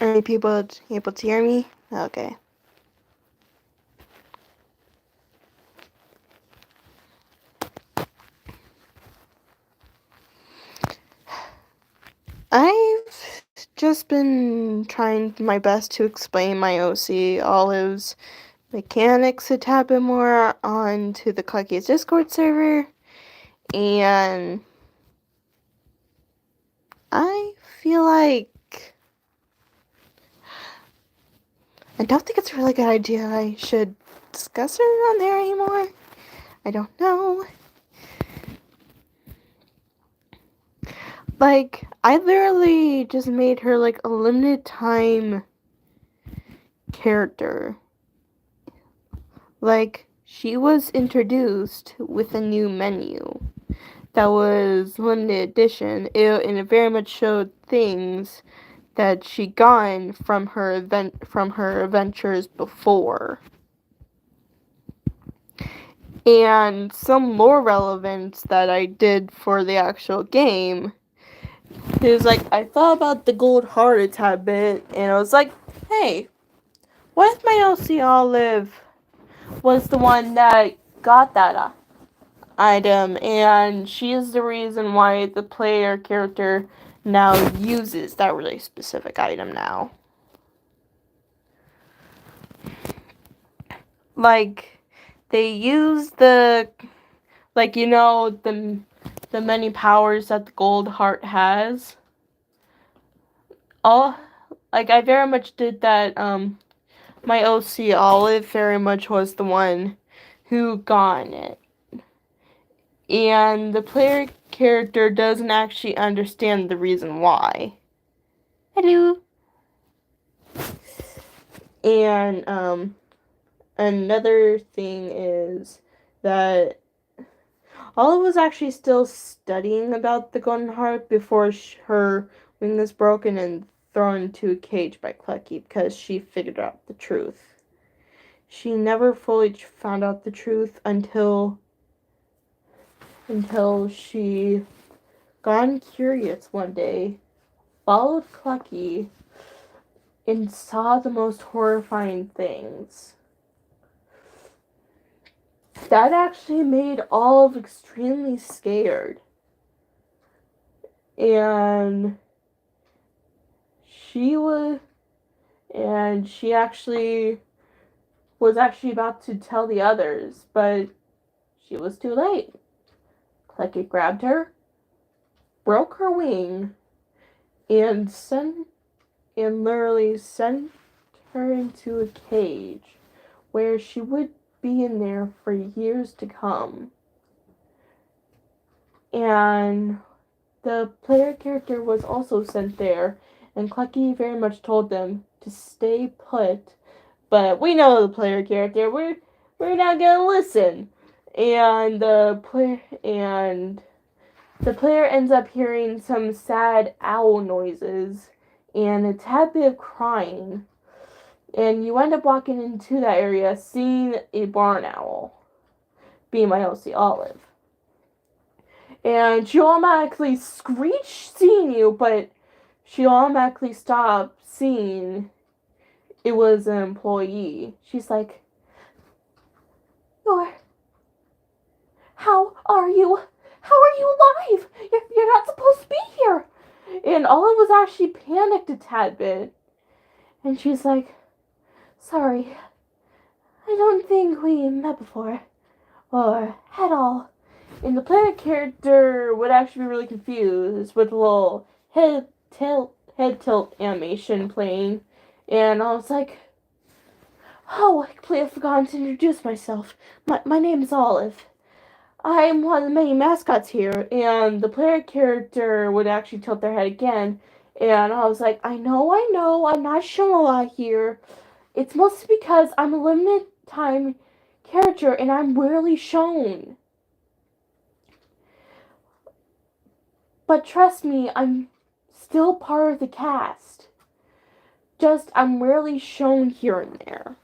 Are people able to hear me? Okay. I've just been trying my best to explain my OC Olive's mechanics a tad bit more onto the Clucky's Discord server, and I feel like I don't think it's a really good idea I should discuss her on there anymore. I don't know. Like, I literally just made her like a limited time character. Like, she was introduced with a new menu that was limited edition, and it very much showed things that she gotten from her adventures before. And some lore relevance that I did for the actual game is like, I thought about the gold heart a tad bit, and I was like, hey, what if my LC Olive was the one that got that item, and she is the reason why the player character now uses that really specific item now. Like, they use the, like, you know, the many powers that the gold heart has. All, like, I very much did that, my OC Olive very much was the one who got it. And the player character doesn't actually understand the reason why. Hello. And another thing is that Olive was actually still studying about the Golden Heart before her wing was broken and thrown into a cage by Clucky, because she figured out the truth. She never fully found out the truth until she got curious one day, followed Clucky, and saw the most horrifying things. That actually made Olive extremely scared. And she actually was about to tell the others, but she was too late. Clucky grabbed her, broke her wing, and literally sent her into a cage where she would be in there for years to come. And the player character was also sent there, and Clucky very much told them to stay put. But we know the player character. We're not gonna listen. And the player ends up hearing some sad owl noises and a tad bit of crying. And you end up walking into that area, seeing a barn owl, being my OC Olive. And she automatically screeched seeing you, but she automatically stopped seeing it was an employee. She's like, how are you? How are you alive? You're not supposed to be here. And Olive was actually panicked a tad bit. And she's like, sorry, I don't think we met before. Or at all. And the player character would actually be really confused with a little head tilt animation playing. And I was like, oh, I completely forgot to introduce myself. My name is Olive. I'm one of the many mascots here. And the player character would actually tilt their head again. And I was like, I know, I'm not showing a lot here. It's mostly because I'm a limited time character and I'm rarely shown. But trust me, I'm still part of the cast. Just, I'm rarely shown here and there.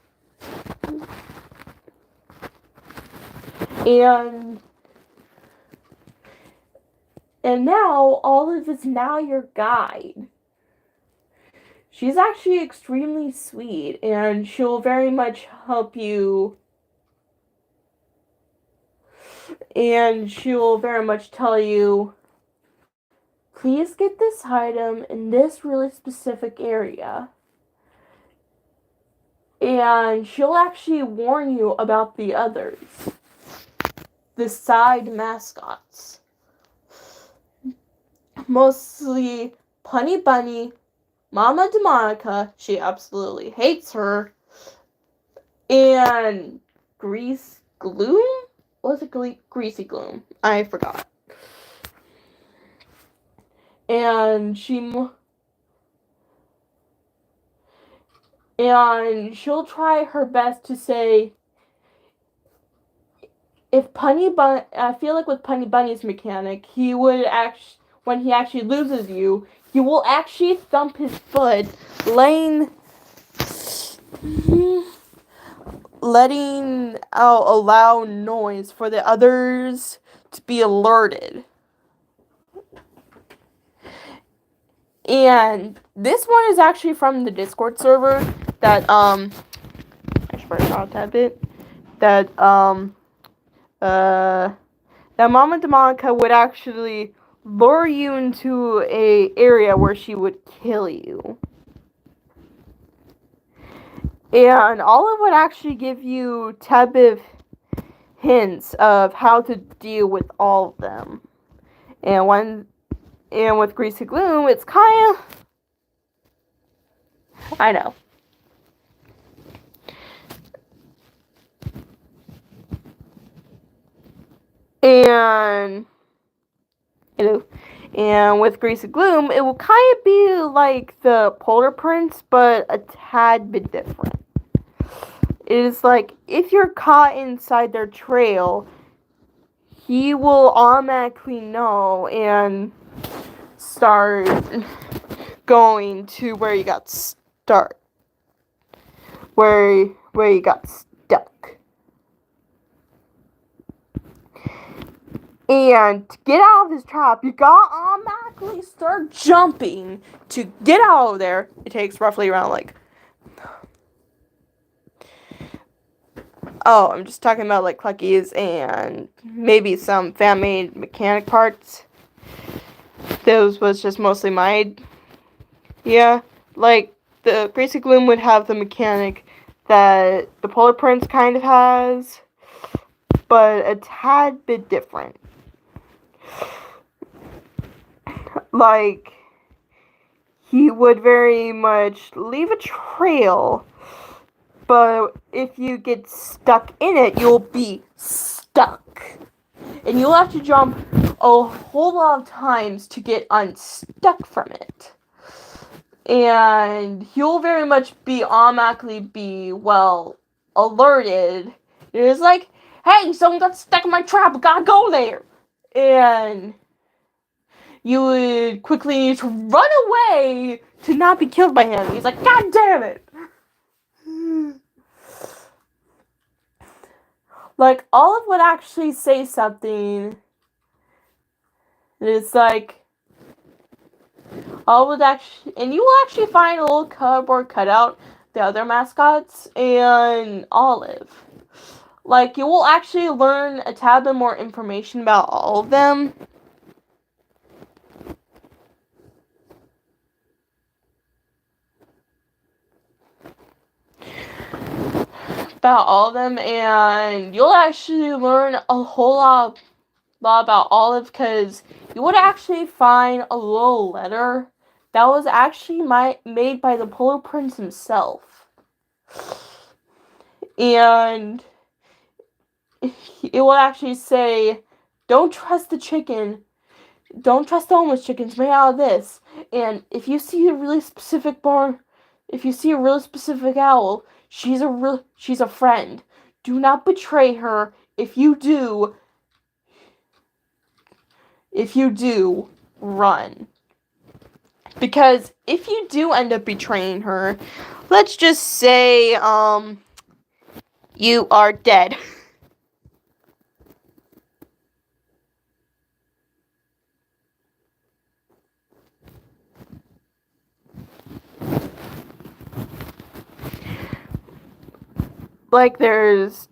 And now, Olive is now your guide. she's actually extremely sweet, and she'll very much help you, and she'll very much tell you, please get this item in this really specific area. And she'll actually warn you about the others, the side mascots. Mostly Punny Bunny, Mama Demonica, she absolutely hates her, and Grease Gloom? Was it Greasy Gloom? I forgot. And she'll try her best to say, if Punny Bunny, I feel like with Punny Bunny's mechanic, he would actually, when he actually loses you, he will actually thump his foot, letting out a loud noise for the others to be alerted. And this one is actually from the Discord server that, I should probably talk that bit, that Mama Demonica would actually lure you into a area where she would kill you. And Olive would actually give you tad bit of hints of how to deal with all of them. And with Greasy Gloom, it's kind of, I know. And with Greasy Gloom, it will kind of be like the Polar Prince, but a tad bit different. It is like, if you're caught inside their trail, he will automatically know and start going to where you got where you got stuck. And to get out of his trap, you gotta automatically start jumping to get out of there. It takes roughly around like, I'm just talking about like Cluckies and maybe some fan-made mechanic parts. Those was just mostly my idea. Like, the Greasy Gloom would have the mechanic that the Polar Prince kind of has, but a tad bit different. Like, he would very much leave a trail, but if you get stuck in it, you'll be stuck. And you'll have to jump a whole lot of times to get unstuck from it. And he'll very much automatically be, alerted. It's like, hey, someone got stuck in my trap, I gotta go there. And you would quickly need to run away to not be killed by him. He's like, God damn it! Like, Olive would actually say something. It's like, and you will actually find a little cardboard cutout, the other mascots, and Olive. Like, you will actually learn a tad bit more information about all of them. And you'll actually learn a whole lot about Olive, because you would actually find a little letter that was actually made by the Polar Prince himself. And it will actually say, don't trust the chicken. Don't trust the homeless chickens made out of this. And if you see a really specific owl, she's a friend. Do not betray her. If you do, run. Because if you do end up betraying her, let's just say, you are dead. like there's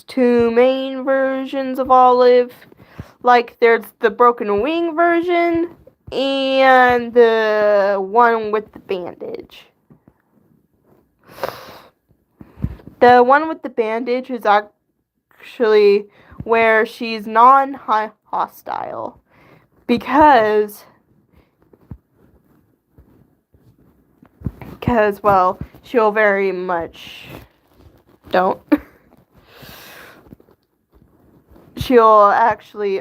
two main versions of Olive. Like there's the broken wing version and the one with the bandage. The one with the bandage is actually where she's non-hostile because well, she'll very much don't. She'll actually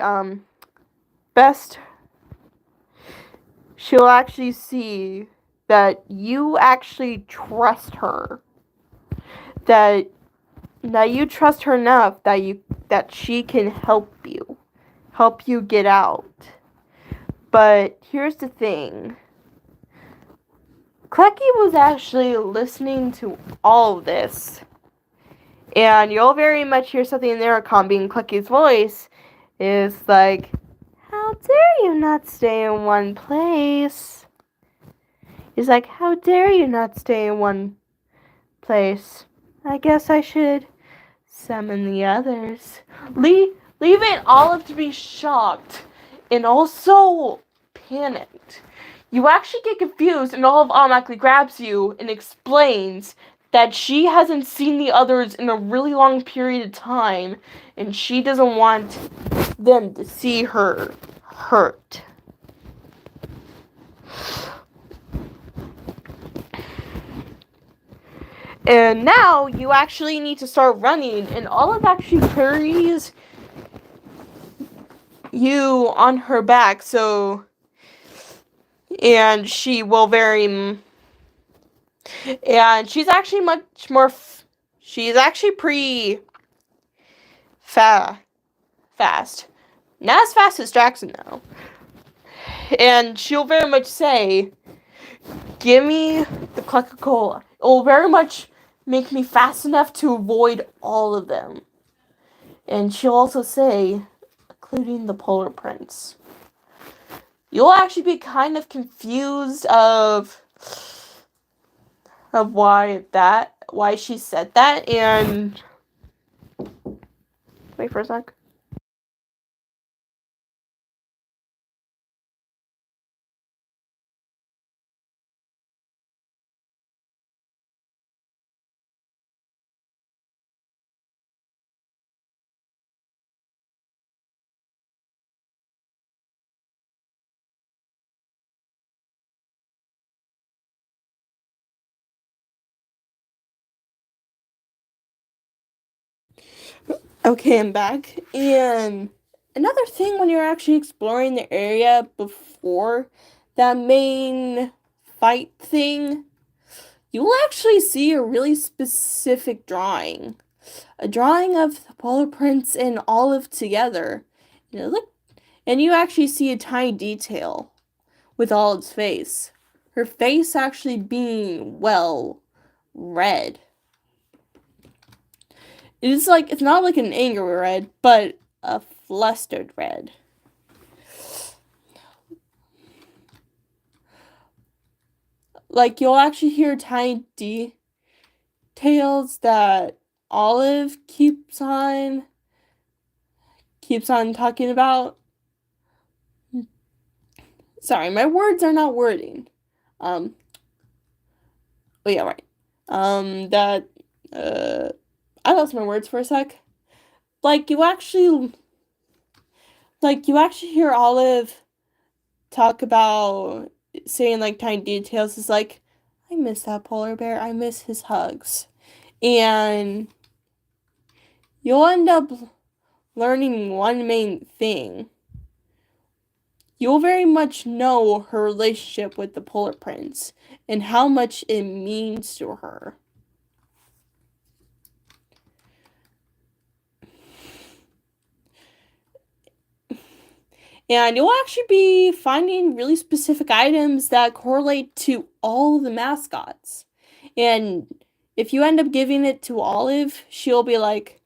she'll actually see that you actually trust her. That you trust her enough that she can help you get out. But here's the thing. Klecky was actually listening to all of this. And you'll very much hear something in the intercom being Clecky's voice is like, how dare you not stay in one place? He's like, how dare you not stay in one place? I guess I should summon the others. Leaving Olive to be shocked and also panicked. You actually get confused and Olive automatically grabs you and explains that she hasn't seen the others in a really long period of time and she doesn't want them to see her hurt. And now you actually need to start running, and Olive actually carries you on her back, and she will and she's actually much more, she's actually pretty fast. Not as fast as Jackson, though. And she'll very much say, give me the Coca-Cola. It will very much make me fast enough to avoid all of them. And she'll also say, including the Polar Prince. You'll actually be kind of confused of why she said that, and wait for a sec. Okay, I'm back. And another thing when you're actually exploring the area before that main fight thing, you will actually see a really specific drawing. A drawing of the Polar Prince and Olive together. And you actually see a tiny detail with Olive's face. Her face actually being, well, red. It's not like an angry red, but a flustered red. Like, you'll actually hear tiny details that Olive keeps on talking about. Sorry, my words are not wording. Oh yeah, right. I lost my words for a sec. You actually hear Olive talk about saying tiny details. It's like, I miss that polar bear. I miss his hugs. And you'll end up learning one main thing. You'll very much know her relationship with the Polar Prince and how much it means to her. And you'll actually be finding really specific items that correlate to all the mascots. And if you end up giving it to Olive, she'll be like,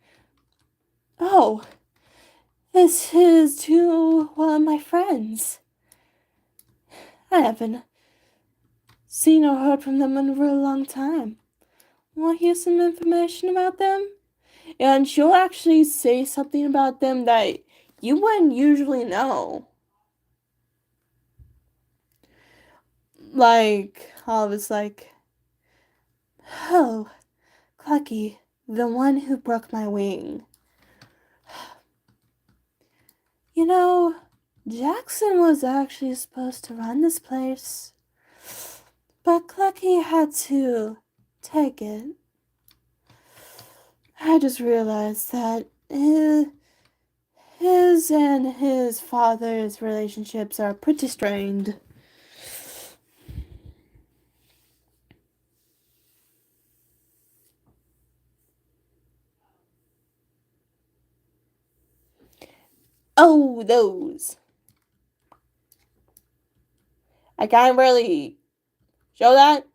oh, this is to one of my friends. I haven't seen or heard from them in a really long time. want to hear some information about them? And she'll actually say something about them that you wouldn't usually know. Like, I was like, oh, Clucky, the one who broke my wing. You know, Jackson was actually supposed to run this place, but Clucky had to take it. I just realized that his and his father's relationships are pretty strained. Oh, those. I can't really show that.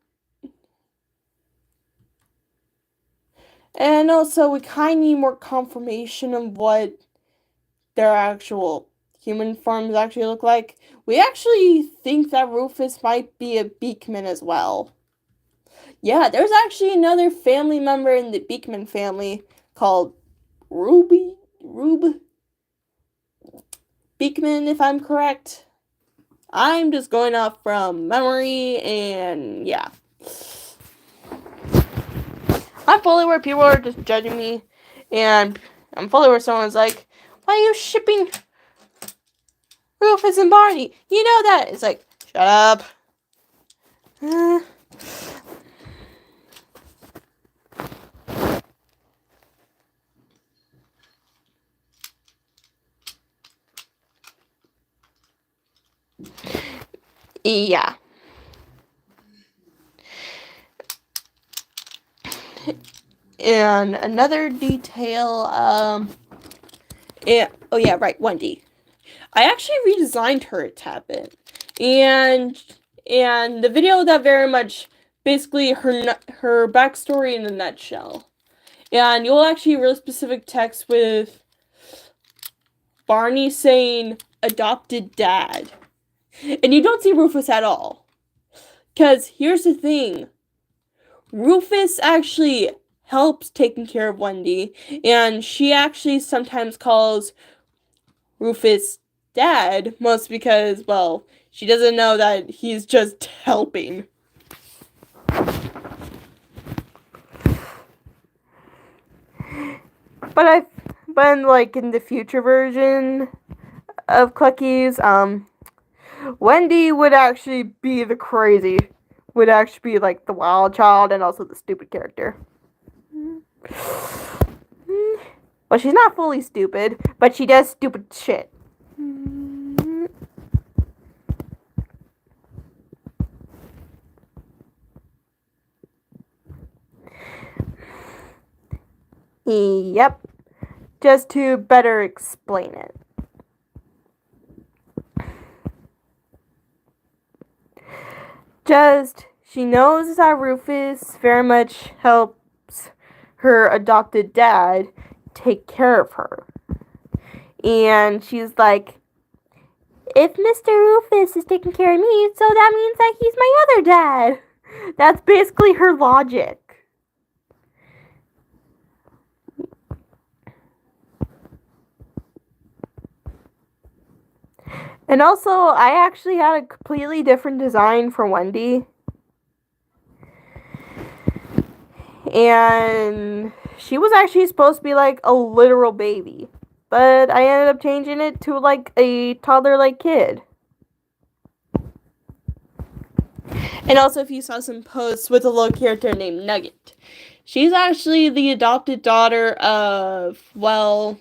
And also, we kind of need more confirmation of what their actual human forms actually look like. We actually think that Rufus might be a Beekman as well. Yeah, there's actually another family member in the Beekman family called Rube Beekman, if I'm correct. I'm just going off from memory, and yeah. I'm fully where people are just judging me, and I'm fully where someone's like, why are you shipping Rufus and Barney? You know that. It's like, shut up. Yeah. And another detail, Wendy. I actually redesigned her a tad bit. And the video that very much basically her backstory in a nutshell. And you'll actually hear real specific text with Barney saying adopted dad. And you don't see Rufus at all. Because here's the thing. Rufus actually helps taking care of Wendy. And she actually sometimes calls Rufus dad. Most because, well, she doesn't know that he's just helping. But in the future version of Clucky's, Wendy would actually be the crazy, would actually be like the wild child and also the stupid character. Well, she's not fully stupid, but she does stupid shit. Yep. Just to better explain it. She knows that Rufus very much helps her adopted dad take care of her. And she's like, if Mr. Rufus is taking care of me, so that means that he's my other dad. That's basically her logic. And also, I actually had a completely different design for Wendy. And she was actually supposed to be like a literal baby. But I ended up changing it to like a toddler-like kid. And also, if you saw some posts with a little character named Nugget. She's actually the adopted daughter of, well,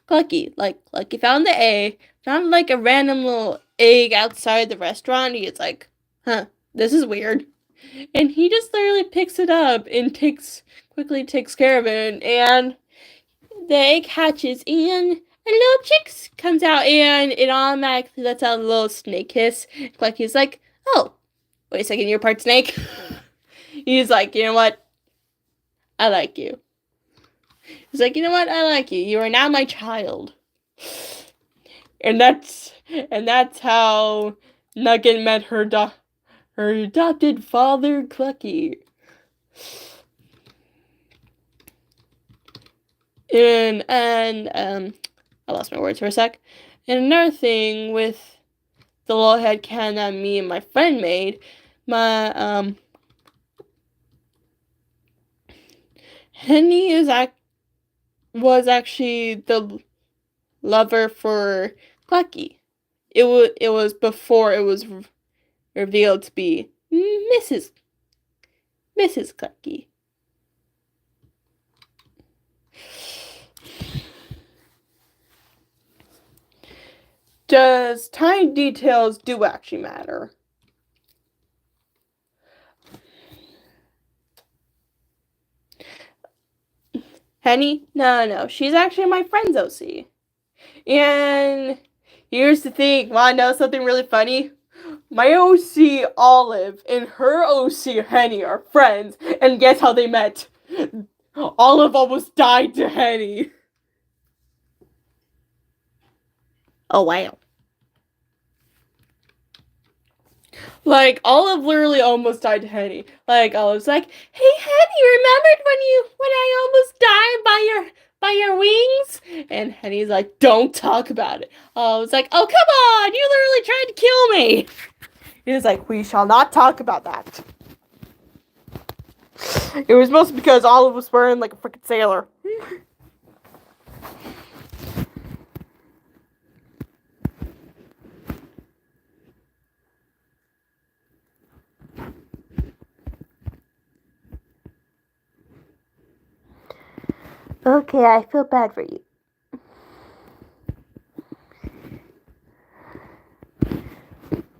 Clucky. Like, Clucky found the egg, found like a random little egg outside the restaurant. He's like, this is weird. And he just literally picks it up and quickly takes care of it. And the egg hatches and a little chick comes out and it automatically lets out a little snake hiss. Clucky's like, oh, wait a second, you're part snake? He's like, you know what? I like you. He's like, you know what? I like you. You are now my child. And that's how Nugget met her adopted father, Clucky. And I lost my words for a sec. And another thing with the little headcanon that me and my friend made, my Henny was actually the lover for Clucky. It was before it was revealed to be Mrs. Clucky. Does tiny details do actually matter? Henny? No. She's actually my friend's OC. And here's the thing. Want to know something really funny? My OC Olive and her OC Henny are friends. And guess how they met? Olive almost died to Henny. Oh, wow. Like, Olive literally almost died to Henny. Like, Olive's like, hey, Henny, remembered when I almost died by your wings? And Henny's like, don't talk about it. Olive's like, oh, come on, you literally tried to kill me. He's like, we shall not talk about that. It was mostly because Olive was wearing like a freaking sailor. Okay, I feel bad for you.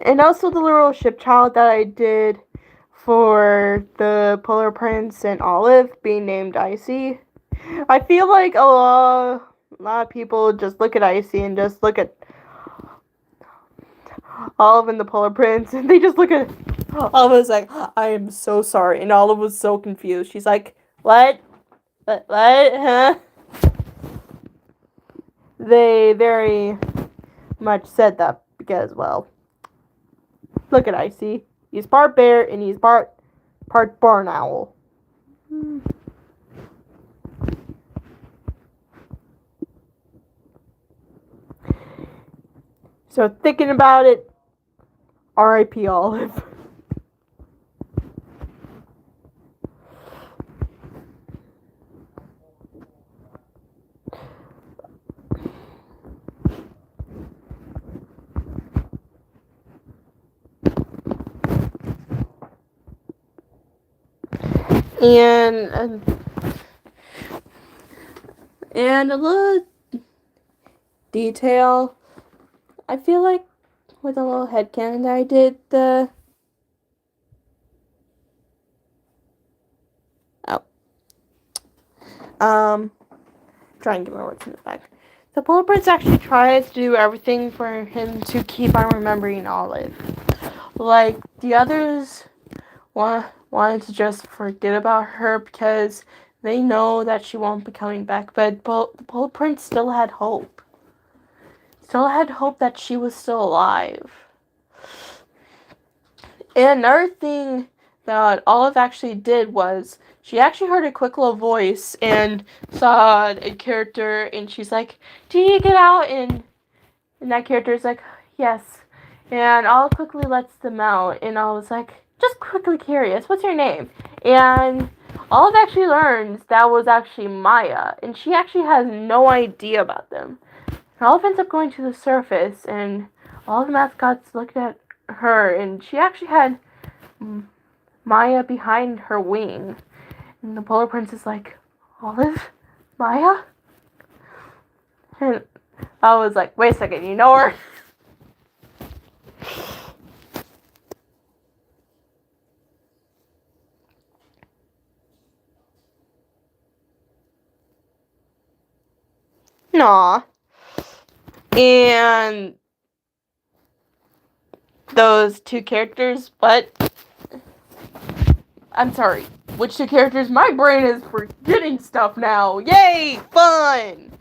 And also the little ship child that I did for the Polar Prince and Olive being named Icy. I feel like a lot of people just look at Icy and just look at Olive and the Polar Prince, and they just look at Olive was like, I am so sorry. And Olive was so confused. She's like, what? What? Huh? They very much said that because, well, look at Icy. He's part bear and he's part barn owl. So thinking about it, R.I.P. Olive. And a little detail, I feel like with a little headcanon that I did, try and get my words in the back. The Polar Prince actually tries to do everything for him to keep on remembering Olive. Like, the others wanted to just forget about her because they know that she won't be coming back, but the Polar Prince still had hope. Still had hope that she was still alive. And another thing that Olive actually did was she actually heard a quick little voice and saw a character, and she's like, do you get out? And that character's like, yes. And Olive quickly lets them out, and Olive's like, just quickly curious, what's your name? And Olive actually learns that was actually Maya, and she actually has no idea about them. And Olive ends up going to the surface, and all the mascots looked at her, and she actually had Maya behind her wing. And the Polar Prince is like, Olive? Maya? And I was like, wait a second, you know her? Nah. And those two characters, but I'm sorry, which two characters? My brain is forgetting stuff now. Yay! Fun!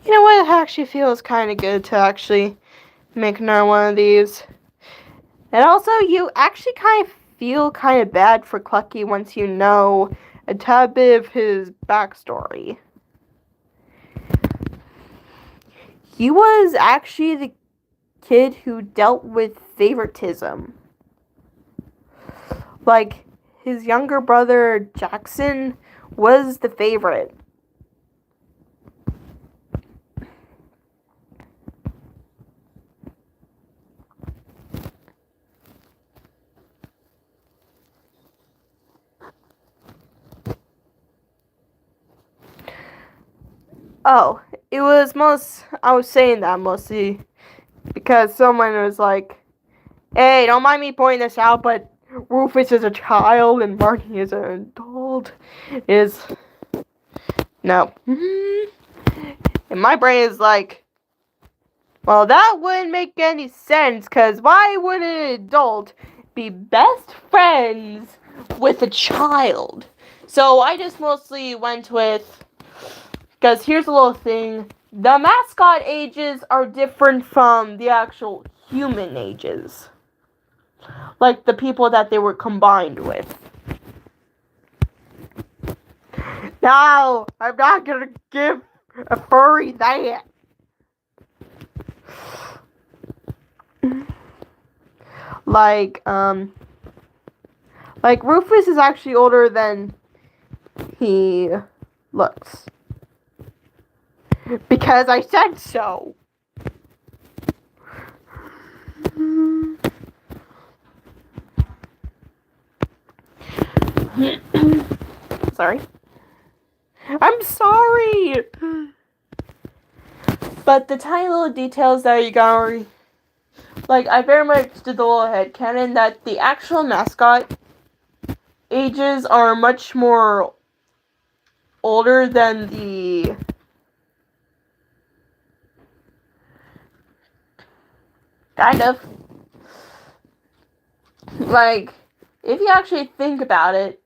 You know what? It actually feels kind of good to actually make another one of these. And also, you actually kind of feel kind of bad for Clucky once you know a tad bit of his backstory. He was actually the kid who dealt with favoritism. Like, his younger brother Jackson was the favorite. Oh, I was saying that mostly because someone was like, hey, don't mind me pointing this out, but Rufus is a child and Marty is an adult. No. And my brain is like, well, that wouldn't make any sense, because why would an adult be best friends with a child? So I just mostly went with, because here's a little thing, the mascot ages are different from the actual human ages. Like the people that they were combined with. No, I'm not gonna give a furry that. Like Rufus is actually older than he looks. Because I said so. Sorry. I'm sorry! But the tiny little details that you got, like, I very much did the little headcanon that the actual mascot ages are much more older than the kind of. Like, if you actually think about it,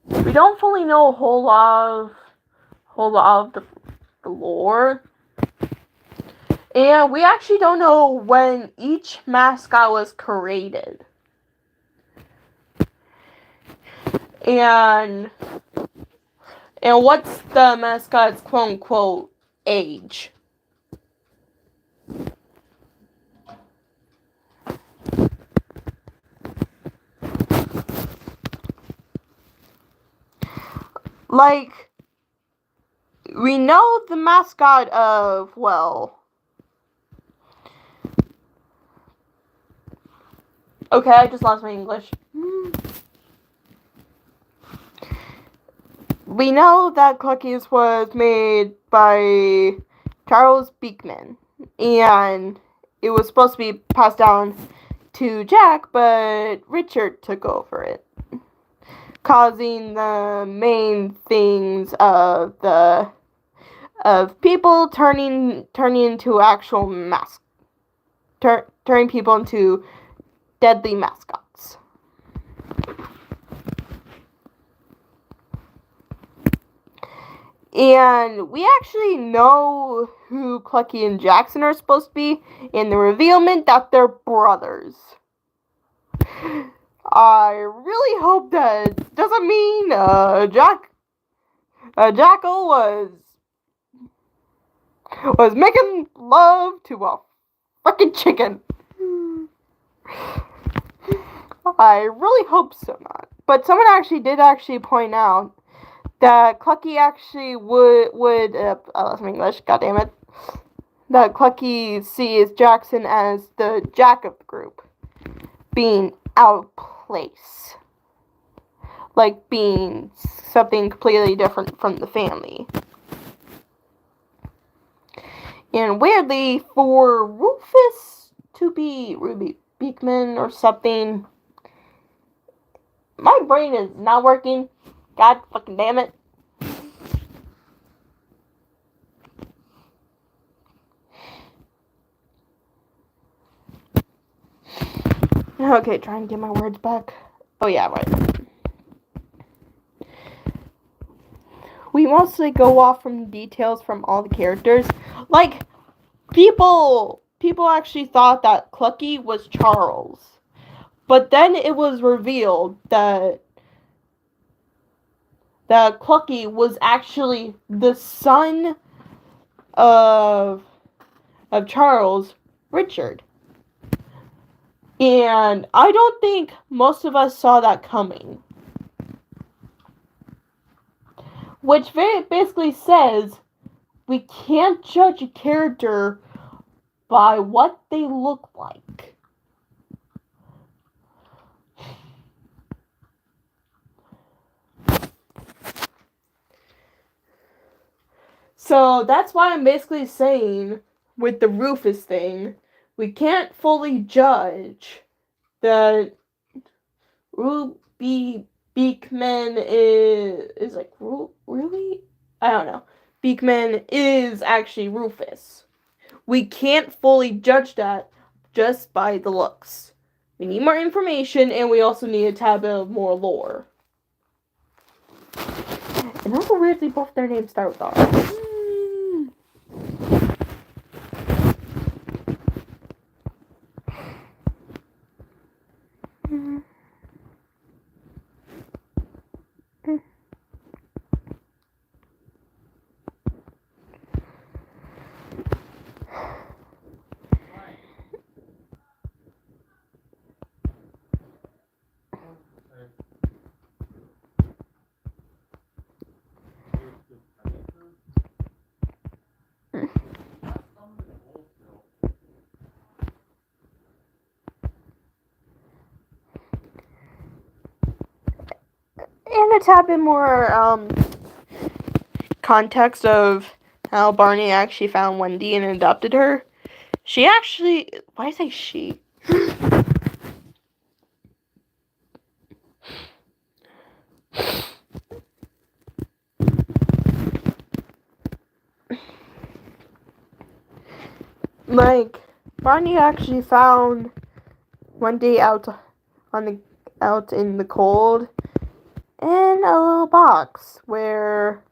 we don't fully know a whole lot of the lore. And we actually don't know when each mascot was created. And what's the mascot's quote-unquote age? Like, we know the mascot of, well... Okay, I just lost my English. We know that Clucky's was made by Charles Beekman, and it was supposed to be passed down to Jack, but Richard took over it, causing the main things of people turning into actual turning people into deadly mascots. And we actually know who Clucky and Jackson are supposed to be in the revealment that they're brothers. I really hope that doesn't mean Jackal was making love to a fucking chicken. I really hope so not. But someone actually did point out that Clucky actually would I lost my English, goddammit. That Clucky sees Jackson as the Jack of the group, being out of place. Like being something completely different from the family. And weirdly, for Rufus to be Ruby Beekman or something, my brain is not working. God fucking damn it. Okay, trying to get my words back. Oh yeah, right. we mostly go off from details from all the characters. Like, people actually thought that Clucky was Charles. But then it was revealed that Clucky was actually the son of Charles, Richard. And I don't think most of us saw that coming. Which basically says we can't judge a character by what they look like. So that's why I'm basically saying, with the Rufus thing, we can't fully judge that Ruby Beekman is like, really? I don't know. Beekman is actually Rufus. We can't fully judge that just by the looks. We need more information, and we also need a tad bit of more lore. And also, weirdly, both their names start with R. And a tad bit more context of how Barney actually found Wendy and adopted her. She actually, why did I say she? Like, Barney actually found Wendy out in the cold in a little box where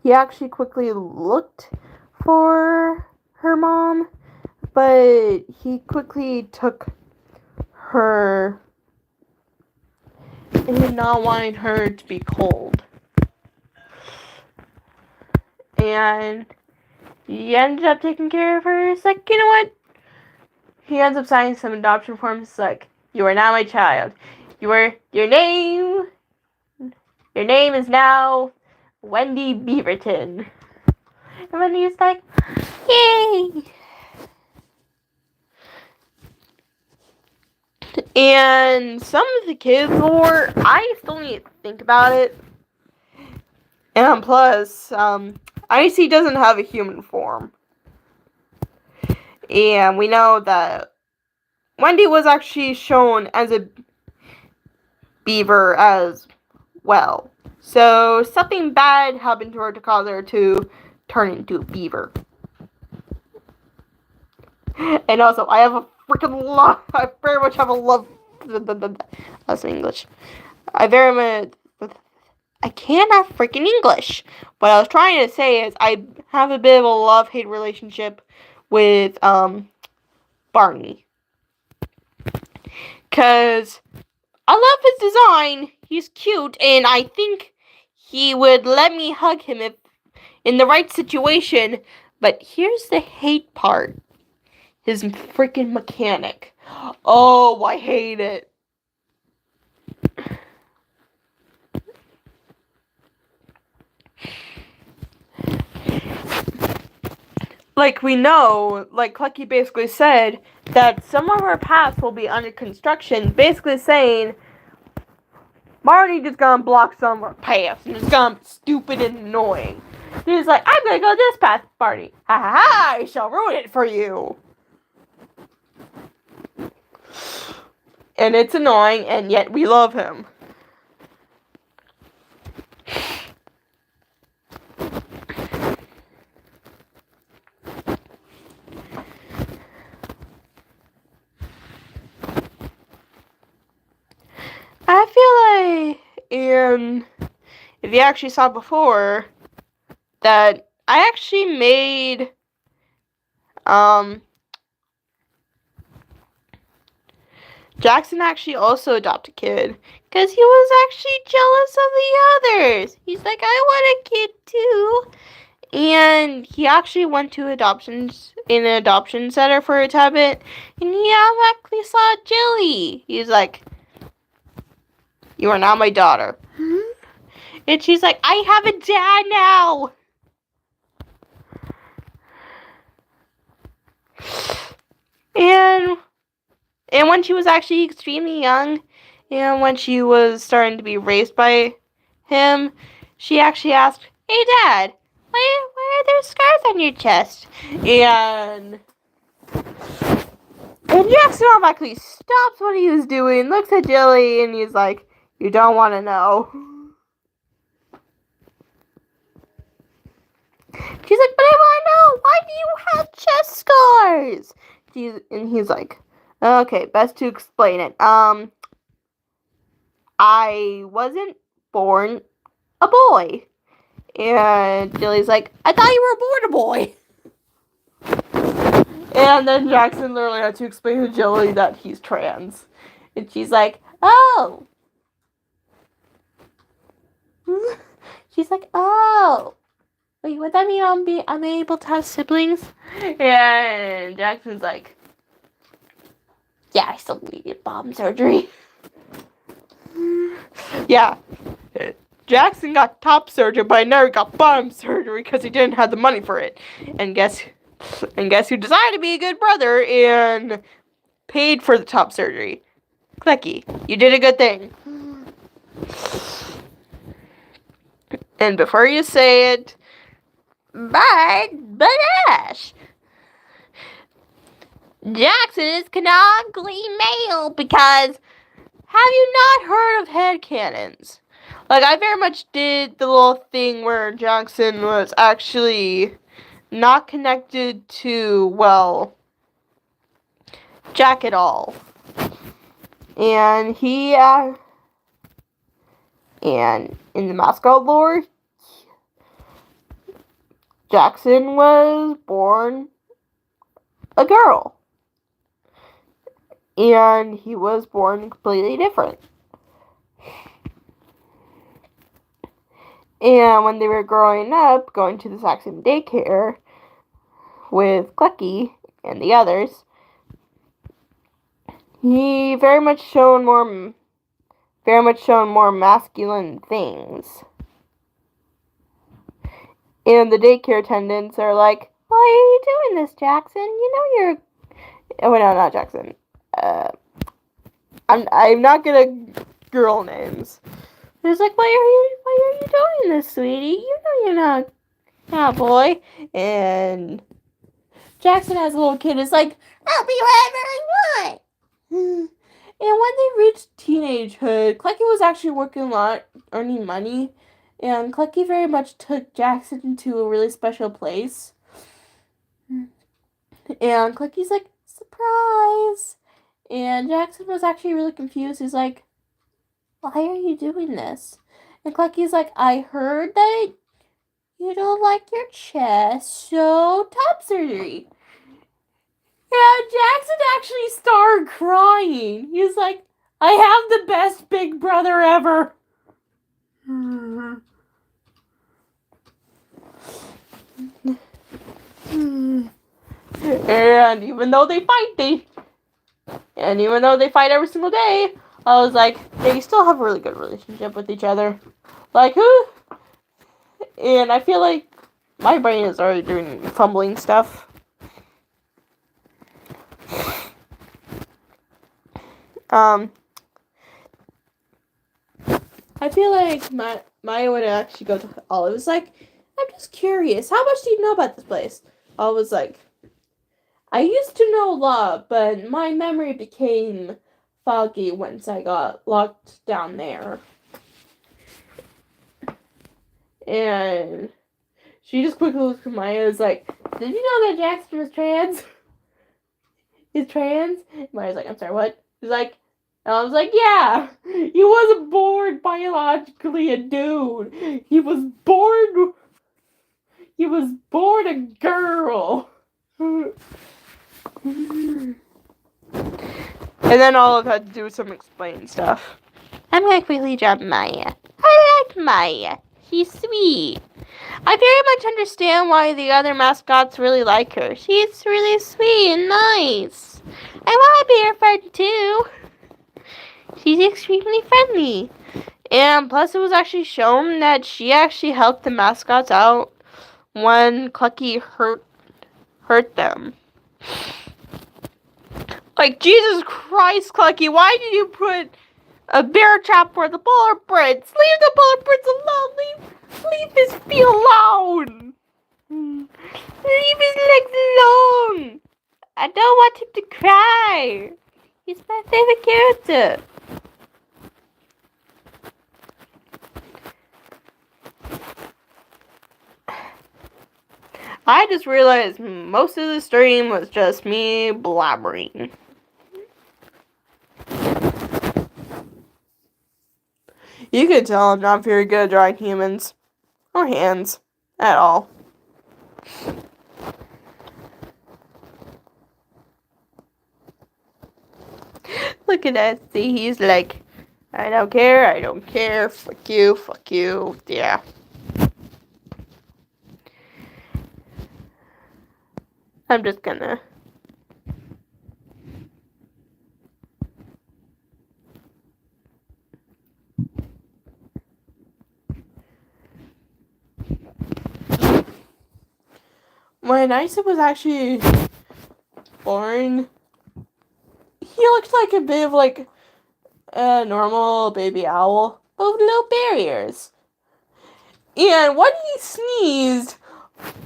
he actually quickly looked for her mom, but he quickly took her and not wanting her to be cold. And he ended up taking care of her. It's like, you know what? He ends up signing some adoption forms. It's like, you are now my child. Your name is now Wendy Beaverton. And Wendy's like, yay! And some of the kids lore, I still need to think about it. And plus, Icy doesn't have a human form. And we know that Wendy was actually shown as a beaver as well. So something bad happened to her to cause her to turn into a beaver. And also, I have a freaking love. I very much have a love. That's English. I cannot freaking English. What I was trying to say is I have a bit of a love-hate relationship with Barney. Because I love his design. He's cute, and I think he would let me hug him if in the right situation. But here's the hate part. His freaking mechanic. Oh, I hate it. Like we know, like Clucky basically said, that some of our paths will be under construction, basically saying Marty just gonna block some of our paths and it's gonna be stupid and annoying. He's like, I'm gonna go this path, Barney. Ha ha ha, I shall ruin it for you. And it's annoying, and yet we love him. I feel like it if you actually saw before, that I actually made, Jackson actually also adopted a kid, because he was actually jealous of the others. He's like, I want a kid too. And he actually went to an adoption center for a tad bit, and he actually saw Jilly. He's like, you are now my daughter. And she's like, I have a dad now. And when she was actually extremely young, and when she was starting to be raised by him, she actually asked, hey Dad, why are there scars on your chest? And Jackson automatically stops what he was doing, looks at Jilly, and he's like, you don't want to know. She's like, but I want to know, why do you have chest scars? And he's like, okay, best to explain it. I wasn't born a boy. And Jilly's like, I thought you were born a boy. And then Jackson literally had to explain to Jilly that he's trans. And she's like, oh. She's like, oh. Wait, would that mean I'm able to have siblings? And Jackson's like, yeah, I still needed bottom surgery. Yeah. Jackson got top surgery, but I never got bottom surgery because he didn't have the money for it. And guess who decided to be a good brother and paid for the top surgery? Klecky, you did a good thing. And before you say it, bye, Banash. Jackson is canonically male because have you not heard of headcanons? Like, I very much did the little thing where Jackson was actually not connected to, well, Jack at all. And and in the mascot lore, Jackson was born a girl. And he was born completely different. And when they were growing up, going to the Saxon daycare with Klecky and the others, he very much shown more masculine things. And the daycare attendants are like, why are you doing this, Jackson? You know you're... Oh, no, not Jackson. I'm not gonna girl names. It's like, why are you doing this, sweetie? You know you're not a boy. And Jackson as a little kid is like, I'll be whatever I want. And when they reached teenagehood, Klecky was actually working a lot, earning money. And Klecky very much took Jackson to a really special place. And Clecky's like, surprise! And Jackson was actually really confused. He's like, why are you doing this? And Clecky's like, I heard that you don't like your chest, so top surgery. And Jackson actually started crying. He's like, I have the best big brother ever. And even though they fight, every single day, I was like, they still have a really good relationship with each other. Like, who? And I feel like my brain is already doing fumbling stuff. I feel like Maya would actually go to Olive. It's like, I'm just curious. How much do you know about this place? Olive was like, I used to know a lot, but my memory became foggy once I got locked down there. And she just quickly looked at Maya and was like, did you know that Jackson was trans? He's trans? Maya's like, I'm sorry, what? He's like, And I was like, yeah, he wasn't born biologically a dude. He was born a girl. And then Olive had to do some explain stuff. I'm gonna quickly drop Maya. I like Maya. She's sweet. I very much understand why the other mascots really like her. She's really sweet and nice. I want to be her friend too. She's extremely friendly. And plus it was actually shown that she actually helped the mascots out when Clucky hurt them. Like, Jesus Christ, Clucky, why did you put a bear trap for the polar prince? Leave the polar prince alone. Leave his feet alone. Leave his legs alone. I don't want him to cry. He's my favorite character. I just realized most of the stream was just me blabbering. You can tell I'm not very good at drawing humans. Or hands. At all. Look at that. See, he's like, I don't care, fuck you, yeah. I'm just gonna... When Isaac was actually born, he looked like a bit of like a normal baby owl, but with no barriers. And when he sneezed,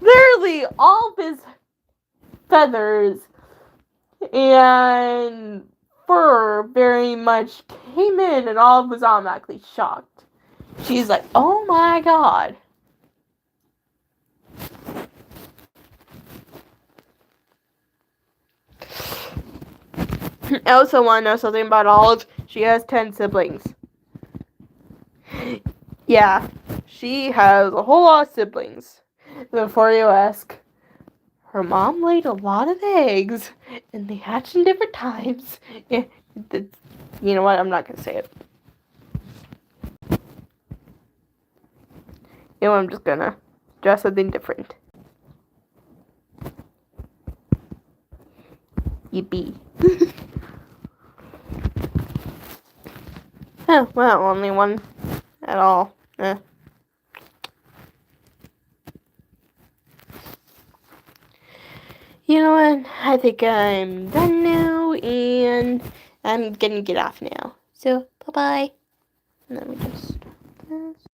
literally all of his feathers and fur very much came in, and Olive was automatically shocked. She's like, oh my god. I also want to know something about Olive. She has 10 siblings. Yeah, she has a whole lot of siblings. Before you ask, her mom laid a lot of eggs, and they hatched in different times. You know what? I'm not going to say it. You know, I'm just going to dress something different. Yippee. Oh, well, only one at all. You know what? I think I'm done now, and I'm gonna get off now. So, bye-bye. Let me just stop this.